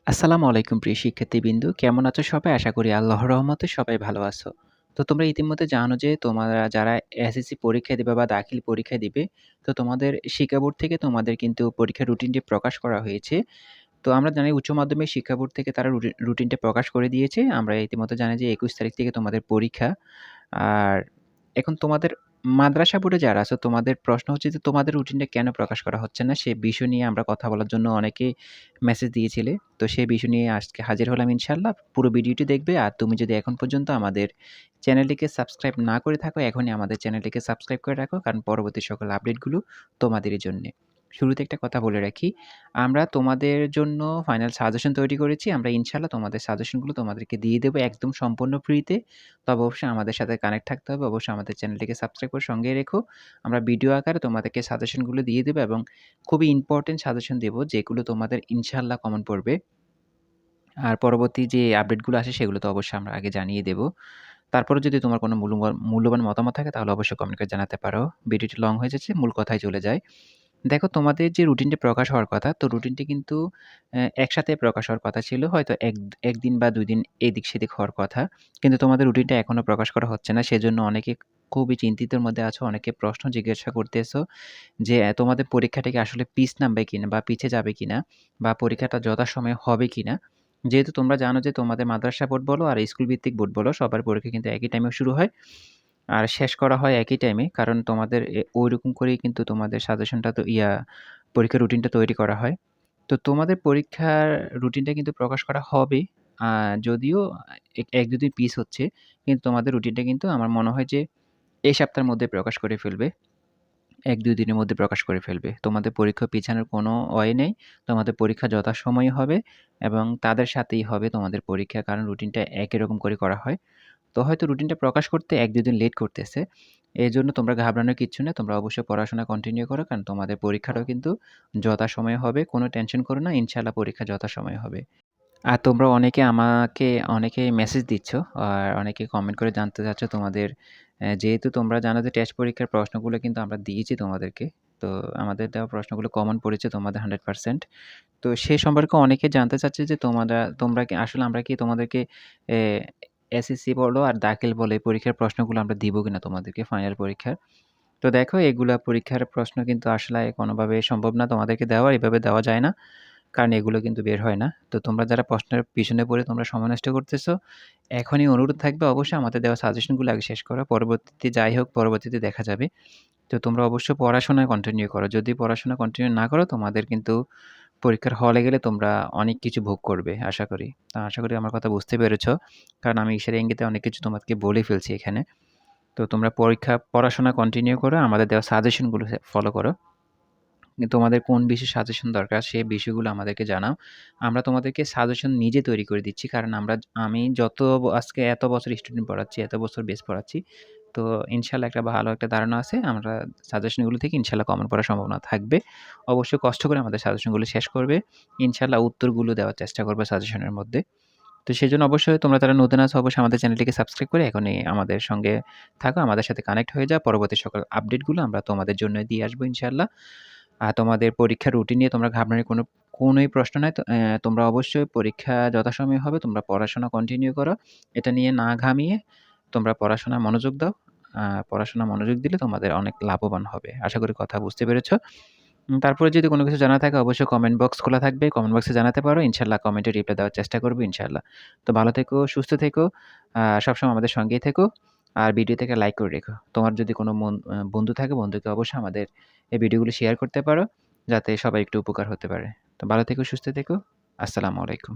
আসসালামু আলাইকুম প্রিয় শিক্ষার্থীবৃন্দ। কেমন আছো সবাই? আশা করি আল্লাহর রহমতে সবাই ভালো আছো। তো তোমরা ইতিমধ্যে জানো যে তোমরা যারা এসএসসি পরীক্ষা দিবে বা দাখিল পরীক্ষা দিবে, তো তোমাদের শিক্ষা বোর্ড থেকে তোমাদের কিন্তু পরীক্ষার রুটিনটি প্রকাশ করা হয়েছে। তো আমরা জানি উচ্চ মাধ্যমিক শিক্ষা বোর্ড থেকে তারা রুটিনটা প্রকাশ করে দিয়েছে। আমরা ইতিমধ্যে জানি যে ২১ তারিখ থেকে তোমাদের পরীক্ষা। আর এখন তোমাদের মাদ্রাসা বোর্ডে যারা আছো তোমাদের প্রশ্ন হচ্ছে যে তোমাদের রুটিনটা কেন প্রকাশ করা হচ্ছে না? সে বিষয় নিয়ে আমরা কথা বলার জন্য অনেকেই মেসেজ দিয়েছিলে। তো সেই বিষয় নিয়ে আজকে হাজির হলাম ইনশাআল্লাহ। পুরো ভিডিওটি দেখবে আর তুমি যদি এখন পর্যন্ত আমাদের চ্যানেলটিকে সাবস্ক্রাইব না করে থাকো, এখনই আমাদের চ্যানেলটিকে সাবস্ক্রাইব করে রাখো। কারণ পরবর্তী সকল আপডেটগুলো তোমাদেরই জন্যে। শুরুতে একটা কথা বলে রাখি, আমরা তোমাদের জন্য ফাইনাল সাজেশন তৈরি করেছি। আমরা ইনশাআল্লাহ তোমাদের সাজেশনগুলো তোমাদেরকে দিয়ে দেব একদম সম্পূর্ণ ফ্রিতে। তবে অবশ্যই আমাদের সাথে কানেক্ট থাকতে হবে। অবশ্যই আমাদের চ্যানেলটিকে সাবস্ক্রাইব করে সঙ্গেই রেখো। আমরা ভিডিও আকারে তোমাদেরকে সাজেশনগুলো দিয়ে দেব এবং খুবই ইম্পোর্টেন্ট সাজেশন দেব যেগুলো তোমাদের ইনশাআল্লাহ কমন পড়বে। আর পরবর্তী যে আপডেটগুলো আসে সেগুলো তো অবশ্যই আমরা আগে জানিয়ে দেব। তারপরেও যদি তোমার কোনো মূল্যবান মতামত থাকে তাহলে অবশ্যই কমেন্ট করে জানাতে পারো। ভিডিওটি লং হয়ে যাচ্ছে, মূল কথায় চলে যাই। দেখো তোমাদের যে রুটিনটি প্রকাশ হওয়ার কথা, তো রুটিনটি কিন্তু একসাথে প্রকাশ হওয়ার কথা ছিল। হয়তো ১ দিন বা ২ দিন এদিক-সেদিক হওয়ার কথা। কিন্তু তোমাদের রুটিনটা এখনো প্রকাশ করা হচ্ছে না। সেজন্য অনেকে খুবই চিন্তিতের মধ্যে আছো। অনেকে প্রশ্ন জিজ্ঞাসা করতেছো যে, তোমাদের পরীক্ষাটা কি আসলে পিছ নামবে কিনা বা পিছে যাবে কিনা বা পরীক্ষাটা যথাসময়ে হবে কিনা? যেহেতু তোমরা জানো যে তোমাদের মাদ্রাসা বোর্ড বলো আর স্কুল ভিত্তিক বোর্ড বলো, সবার পরীক্ষা কিন্তু একই টাইমে শুরু হয়। আর শেষ করা হয় একই টাইমে। কারণ তোমাদের ঐরকম করেই কিন্তু তোমাদের সাজেশনটা তো পরীক্ষার রুটিনটা তৈরি করা হয়। তো তোমাদের পরীক্ষার রুটিনটা কিন্তু প্রকাশ করা হবে। আ যদিও ১-২ দিন পিছ হচ্ছে। কিন্তু তোমাদের রুটিনটা কিন্তু আমার মনে হয় যে এই সপ্তাহের মধ্যে প্রকাশ করে ফেলবে। ১-২ দিনের মধ্যে প্রকাশ করে ফেলবে। তোমাদের পরীক্ষা পিছানোর কোনো ওয়ে নেই। তোমাদের পরীক্ষা যথাসময়ে হবে এবং তাদের সাথেই হবে তোমাদের পরীক্ষা। কারণ রুটিনটা একই রকম করে করা হয়। তো হয়তো রুটিনটা প্রকাশ করতে ১-২ দিন লেট করতেছে। এজন্য তোমরা ঘাবড়ানোর কিচ্ছু নেই। তোমরা অবশ্যই পড়াশোনা কন্টিনিউ করো। কারণ তোমাদের পরীক্ষাটাও কিন্তু যথাসময়ে হবে। কোনো টেনশন করো না। ইনশাআল্লাহ পরীক্ষা যথাসময়ে হবে। আর তোমরা অনেকে মেসেজ দিচ্ছ আর অনেকে কমেন্ট করে জানতে চাচ্ছ তোমাদের যেহেতু তোমরা জানো যে টেস্ট পরীক্ষার প্রশ্নগুলো কিন্তু আমরা দিয়েছি তোমাদেরকে। তো আমাদের দেওয়া প্রশ্নগুলো কমন পড়েছে তোমাদের 100%। তো সে সম্পর্কে অনেকে জানতে চাচ্ছে যে তোমরা কি আসলে আমরা কি তোমাদেরকে এ এসএসসি বলো আর দাখিল বলো এই পরীক্ষার প্রশ্নগুলো আমরা দিব কিনা তোমাদেরকে ফাইনাল পরীক্ষার। তো দেখো এগুলা পরীক্ষার প্রশ্ন কিন্তু আসলে কোনোভাবে সম্ভব না তোমাদেরকে দেওয়া, এভাবে দেওয়া যায় না। কারণ এগুলো কিন্তু বের হয় না। তো তোমরা যারা প্রশ্নের পিছনে পড়ে তোমরা সময় নষ্ট করতেছো, এখনই অনুরোধ থাকবে অবশ্যই আমাদের দেওয়া সাজেশনগুলো আগে শেষ করো। পরবর্তীতে যাই হোক পরবর্তীতে দেখা যাবে। তো তোমরা অবশ্যই পড়াশোনায় কন্টিনিউ করো। যদি পড়াশোনা কন্টিনিউ না করো তোমাদের কিন্তু পরীক্ষার হলে গেলে তোমরা অনেক কিছু ভোগ করবে আশা করি। তো আশা করি আমার কথা বুঝতে পেরেছ। কারণ আমি ইশারা ইঙ্গিতে অনেক কিছু তোমাদেরকে বলে ফেলছি এখানে। তো তোমরা পড়াশোনা কন্টিনিউ করো। আমাদের দেওয়া সাজেশনগুলো ফলো করো। তোমাদের কোন বিষয়ে সাজেশন দরকার সেই বিষয়গুলো আমাদেরকে জানাও। আমরা তোমাদেরকে সাজেশন নিজে তৈরি করে দিচ্ছি। কারণ আমি আজকে এত বছর স্টুডেন্ট পড়াচ্ছি, এত বছর বেস পড়াচ্ছি। তো ইনশাআল্লাহ একটা ভালো একটা ধারণা আছে। আমরা সাজেশনগুলো থেকে ইনশাআল্লাহ কমন পড়ার সম্ভাবনা থাকবে। অবশ্যই কষ্ট করে আমাদের সাজেশনগুলো শেষ করবে। ইনশাআল্লাহ উত্তরগুলো দেওয়ার চেষ্টা করবে সাজেশনের মধ্যে। তো সেজন্য অবশ্যই তোমরা যারা নতুন আছো অবশ্যই আমাদের চ্যানেলটিকে সাবস্ক্রাইব করে এখনই আমাদের সঙ্গে থাকো। আমাদের সাথে কানেক্ট হয়ে যাও। পরবর্তী সকল আপডেটগুলো আমরা তোমাদের জন্য দিয়ে আসবো ইনশাআল্লাহ। আর তোমাদের পরীক্ষার রুটিন নিয়ে তোমরা ঘাবড়ানোর কোনোই প্রশ্ন নাই। তো তোমরা অবশ্যই পরীক্ষা যথাসময়ে হবে। তোমরা পড়াশোনা কন্টিনিউ করো। এটা নিয়ে না ঘামিয়ে তোমরা পড়াশোনায় মনোযোগ দাও। পড়াশোনায় মনোযোগ দিলে তোমাদের অনেক লাভবান হবে। আশা করি কথা বুঝতে পেরেছ। তারপরে যদি কোনো কিছু জানার থাকে অবশ্যই কমেন্ট বক্স খোলা থাকবে। কমেন্ট বক্সে জানাতে পারো। ইনশাআল্লাহ কমেন্টে রিপ্লাই দেওয়ার চেষ্টা করব ইনশাআল্লাহ। তো ভালো থেকো, সুস্থ থেকো। সবসময় আমাদের সঙ্গেই থেকো। আর ভিডিও থেকে লাইক করে রেখো। তোমার যদি কোনো বন্ধু থাকে বন্ধুকে অবশ্যই আমাদের এই ভিডিওগুলো শেয়ার করতে পারো। যাতে সবাই একটু উপকার হতে পারে। তো ভালো থেকো, সুস্থ থেকো। আসসালামু আলাইকুম।